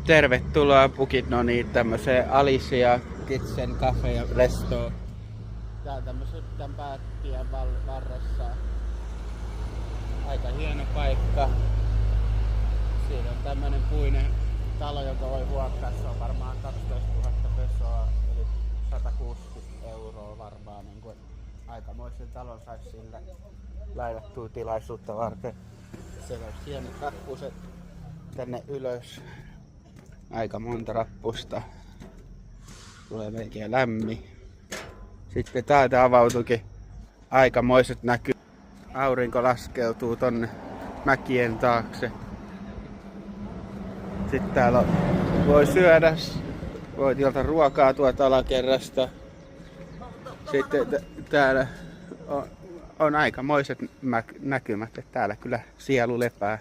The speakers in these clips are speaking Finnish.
Tervetuloa Pukitnoniin tämmöiseen Alicia Kitchen Cafe ja Resto. Tää on tämmösen tän päättien varressa. Aika hieno paikka. Siinä on tämmönen puinen talo, joka voi vuokraa. Se on varmaan 12 000 pesoa, eli 160 € varmaan. Niin kuin aikamoisen talon saisi sillä laivattua tilaisuutta varten. Siellä on hienot rappuset tänne ylös. Aika monta rappusta. Tulee melkein lämmin. Sitten täältä avautuikin aikamoiset näky. Aurinko laskeutuu tonne mäkien taakse. Sitten täällä voi syödä. Voi tilata ruokaa tuolta alakerrasta. Sitten täällä on aikamoiset näkymät. Täällä kyllä sielu lepää.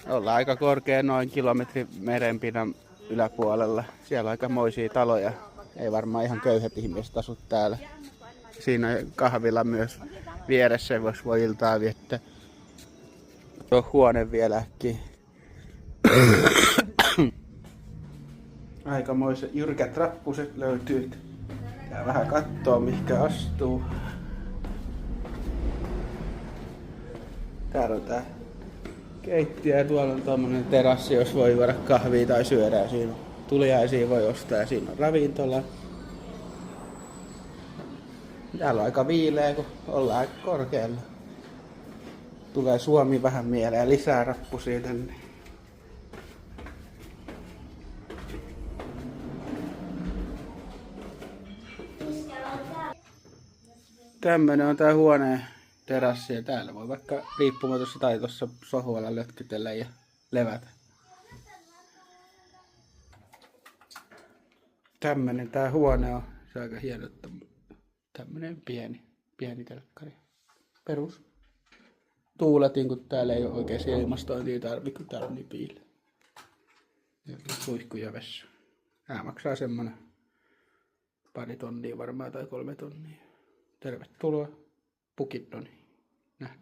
Ollaan aika korkea, noin kilometri merenpinnan yläpuolella. Siellä on aikamoisia taloja. Ei varmaan ihan köyhät ihmiset asu täällä. Siinä on kahvila myös vieressä, jos voi iltaa viettää. Tuo huone vielä äkkiä. Aikamoiset jyrkät rappuset löytyy. Ja vähän kattoo mihinkä astuu. Täällä on tää keittiö ja tuolla on tommonen terassi, jos voi juoda kahvia tai syödä. Siinä tuliaisia voi ostaa ja siinä on ravintola. Täällä on aika viileä, kun ollaan aika korkealla. Tulee Suomi vähän mieleen ja lisää rappusia tänne. Tämmönen on tää huoneen terassi ja täällä voi vaikka riippumatta tai tuossa sohvalla lötkytellä ja levätä. Tämmönen tää huone on. Se on aika hieno. Tämmönen pieni telkkari. Perus. Tuuletin, kun täällä ei ole oikein ilmastointia tarvitse, kun täällä on niin piileä. Suihku ja vessa. Tää maksaa semmonen 2 tonnia varmaan tai 3 tonnia. Tervetuloa Pukitnoniin. Nähdään.